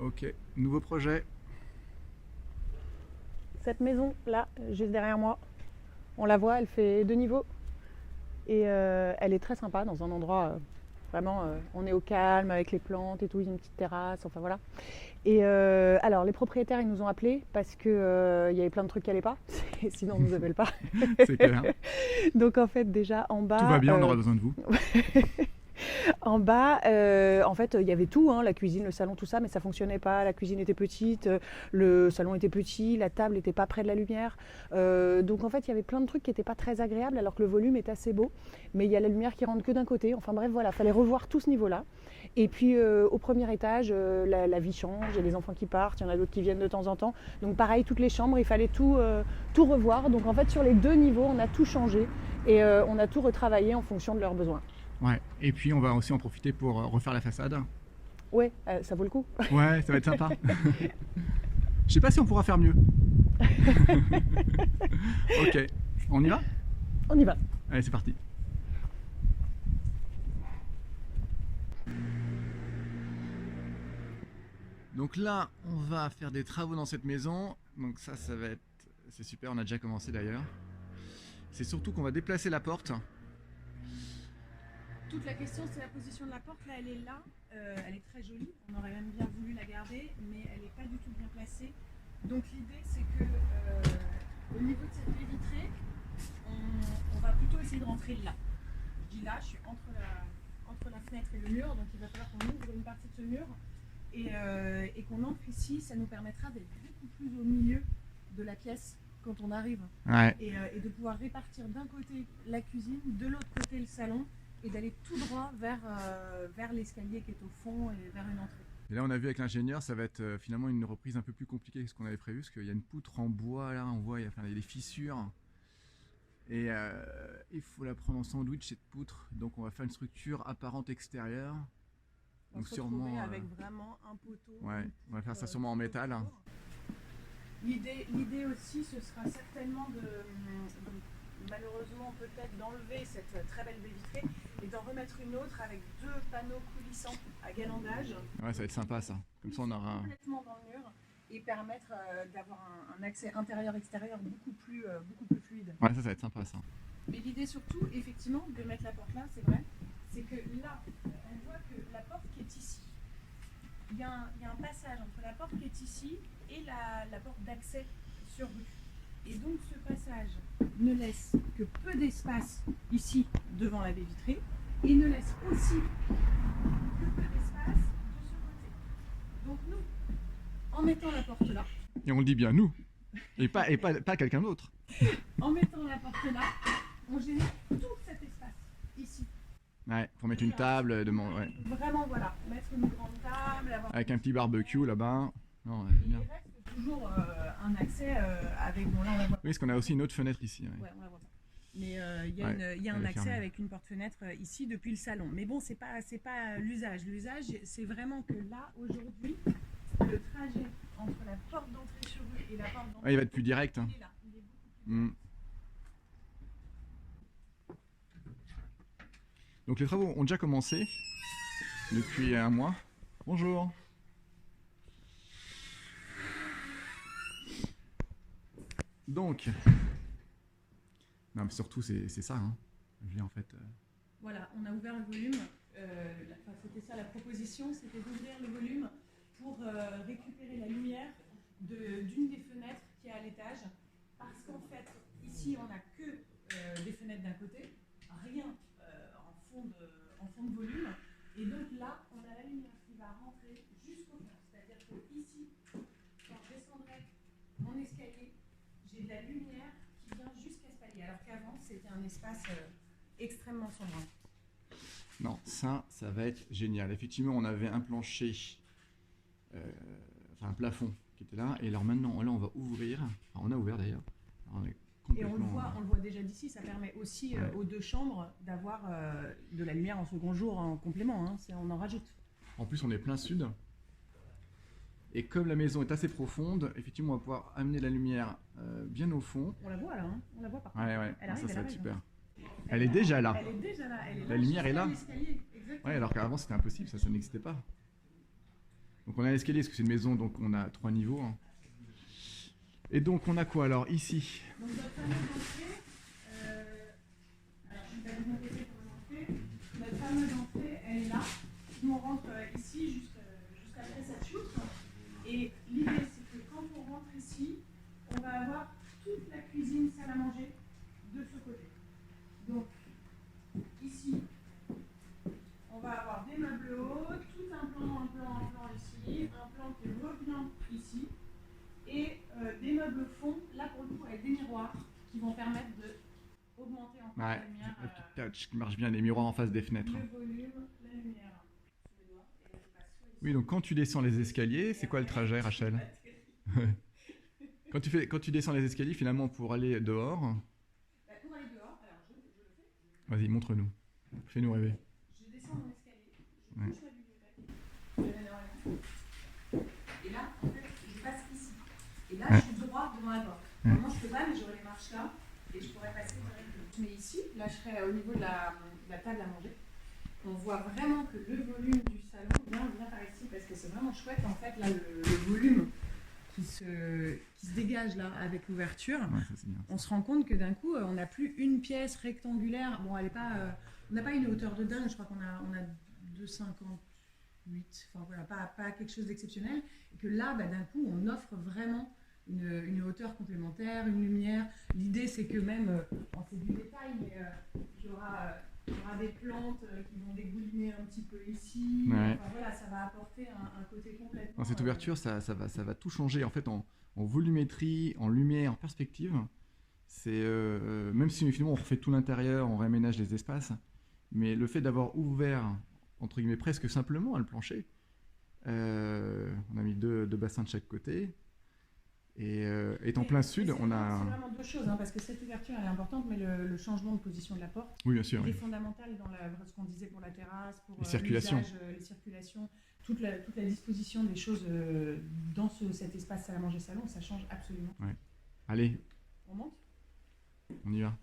Ok, nouveau projet. Cette maison là, juste derrière moi, on la voit, elle fait 2 niveaux et elle est très sympa dans un endroit vraiment, on est au calme avec les plantes et tout, il y a une petite terrasse, enfin voilà. Et alors les propriétaires ils nous ont appelés parce que il y avait plein de trucs qui allaient pas, sinon on nous appelle pas. C'est clair. Donc en fait déjà en Tout va bas, bien, on aura besoin de vous. en bas, en fait, il y avait tout, hein, la cuisine, le salon, tout ça, mais ça fonctionnait pas. La cuisine était petite, le salon était petit, la table n'était pas près de la lumière. Donc en fait, il y avait plein de trucs qui n'étaient pas très agréables, alors que le volume est assez beau. Mais il y a la lumière qui rentre que d'un côté. Enfin bref, voilà, fallait revoir tout ce niveau-là. Et puis au premier étage, la vie change, il y a les enfants qui partent, il y en a d'autres qui viennent de temps en temps. Donc pareil, toutes les chambres, il fallait tout revoir. Donc en fait, sur les 2 niveaux, on a tout changé et on a tout retravaillé en fonction de leurs besoins. Ouais, et puis on va aussi en profiter pour refaire la façade. Ouais, ça vaut le coup. Ouais, ça va être sympa. Je sais pas si on pourra faire mieux. Ok, on y va? On y va. Allez, c'est parti. Donc là, on va faire des travaux dans cette maison. Donc ça va être... C'est super, on a déjà commencé d'ailleurs. C'est surtout qu'on va déplacer la porte. Toute la question, c'est la position de la porte. Là, elle est là. Elle est très jolie. On aurait même bien voulu la garder, mais elle n'est pas du tout bien placée. Donc l'idée, c'est que au niveau de cette baie vitrée, on va plutôt essayer de rentrer là. Je dis là, je suis entre la fenêtre et le mur, donc il va falloir qu'on ouvre une partie de ce mur et qu'on entre ici. Ça nous permettra d'être beaucoup plus au milieu de la pièce quand on arrive. Ouais. Et de pouvoir répartir d'un côté la cuisine, de l'autre côté le salon, et d'aller tout droit vers l'escalier qui est au fond et vers une entrée. Et là, on a vu avec l'ingénieur, ça va être finalement une reprise un peu plus compliquée que ce qu'on avait prévu, parce qu'il y a une poutre en bois, là, on voit, il y a des fissures. Et il faut la prendre en sandwich, cette poutre. Donc on va faire une structure apparente extérieure. Donc sûrement avec vraiment un poteau. Ouais, on va faire ça sûrement en métal. L'idée aussi, ce sera certainement malheureusement peut-être d'enlever cette très belle baie vitrée et d'en remettre une autre avec 2 panneaux coulissants à galandage. Ouais, ça va être sympa ça. Comme ça on aura complètement dans le mur et permettre d'avoir un accès intérieur-extérieur beaucoup plus fluide. Ouais, ça va être sympa ça. Mais l'idée surtout, effectivement, de mettre la porte là, c'est vrai, c'est que là, on voit que la porte qui est ici, il y a un passage entre la porte qui est ici et la porte d'accès sur rue. Et donc ce passage ne laisse que peu d'espace ici devant la baie vitrée et ne laisse aussi que peu d'espace de ce côté. Donc nous, en mettant la porte là, et on le dit bien nous, et pas quelqu'un d'autre. En mettant la porte là, on génère tout cet espace ici. Ouais, pour mettre une table, ouais. Vraiment voilà, mettre une grande table, avoir... Avec un petit barbecue là-bas. Non, ouais, il reste toujours un accès avec... Bon là on la voit. Oui, parce qu'on a aussi une autre fenêtre ici. Ouais, ouais on la voit pas. Mais il y a un accès fermée. Avec une porte-fenêtre ici depuis le salon. Mais bon, c'est pas l'usage. L'usage, c'est vraiment que là, aujourd'hui, le trajet entre la porte d'entrée sur rue et la porte d'entrée... Ouais, il va être plus direct. Il est là, il est beaucoup plus direct. Donc les travaux ont déjà commencé depuis un mois. Bonjour. Donc, non mais surtout c'est ça, hein. Je dis en fait. Voilà, on a ouvert le volume. C'était ça la proposition, c'était d'ouvrir le volume pour récupérer la lumière d'une des fenêtres qui est à l'étage, parce qu'en fait ici on n'a que des fenêtres d'un côté, rien en fond de volume, et donc là on a la lumière qui va rentrer jusqu'au fond, c'est-à-dire que ici, quand je descendrai mon escalier, j'ai de la lumière qui vient jusqu'à ce palier, alors qu'avant c'était un espace extrêmement sombre. Non, ça va être génial. Effectivement, on avait un plancher, enfin un plafond qui était là, et alors maintenant, là on va ouvrir, enfin on a ouvert d'ailleurs. Et on le voit déjà d'ici, ça permet aussi aux 2 chambres d'avoir de la lumière en second jour en complément, hein, on en rajoute. En plus on est plein sud, et comme la maison est assez profonde, effectivement on va pouvoir amener la lumière bien au fond. On la voit là, hein, on la voit pas. Ouais, elle arrive, ça va être super. Hein. Elle est déjà là. Elle est déjà là, la lumière est là. Exactement. Ouais, alors qu'avant c'était impossible, ça n'existait pas. Donc on a l'escalier, parce que c'est une maison, donc on a 3 niveaux. Hein. Et donc on a quoi alors ici? Donc notre fameuse entrée, alors je vais vous montrer comment l'entrée. Notre fameuse entrée, elle est là. Nous on rentre ici jusqu'après cette chute. Et l'idée c'est que quand on rentre ici, on va avoir toute la cuisine, salle à manger de ce côté. Donc ici, on va avoir des meubles hauts, tout un plan ici, un plan qui revient ici, et des meubles fonds, là pour le coup avec des miroirs qui vont permettre d'augmenter encore la lumière. Un petit touch qui marche bien, les miroirs en face des fenêtres. Le volume, la lumière. Oui, donc quand tu descends les escaliers, c'est quoi le trajet, Rachel? Quand tu descends les escaliers, finalement, pour aller dehors... Pour aller dehors, alors je le fais. Vas-y, montre-nous. Fais-nous rêver. Je descends mon escalier, je touche ma bibliothèque. Et là, en fait, je passe ici. Et là, je suis droit devant la porte. Normalement, je ne peux pas, mais j'aurai les marches là et je pourrais passer directement. Je mets ici, là, je serai au niveau de la table à manger. On voit vraiment que le volume du salon vient par ici parce que c'est vraiment chouette. En fait, là, le volume qui se dégage là avec l'ouverture, on se rend compte que d'un coup, on n'a plus une pièce rectangulaire. Bon, elle est pas, on n'a pas une hauteur de dingue. Je crois qu'on a 2,58. Enfin voilà, pas quelque chose d'exceptionnel. Et que là, d'un coup, on offre vraiment une hauteur complémentaire, une lumière. L'idée, c'est que même, c'est du détail, mais il y aura des plantes qui vont dégouliner un petit peu ici. Ouais. Enfin, voilà, ça va apporter un côté complètement... Dans cette ouverture, ça va tout changer. En fait, en volumétrie, en lumière, en perspective. C'est même si finalement on refait tout l'intérieur, on réaménage les espaces, mais le fait d'avoir ouvert, entre guillemets, presque simplement le plancher, on a mis deux bassins de chaque côté. Et en plein sud, on a... C'est vraiment deux choses, hein, parce que cette ouverture elle est importante, mais le changement de position de la porte bien sûr, est fondamental dans ce qu'on disait pour la terrasse, pour les circulations, toute la disposition des choses dans cet espace salle à manger salon, ça change absolument. Ouais. Allez, On monte ? on y va.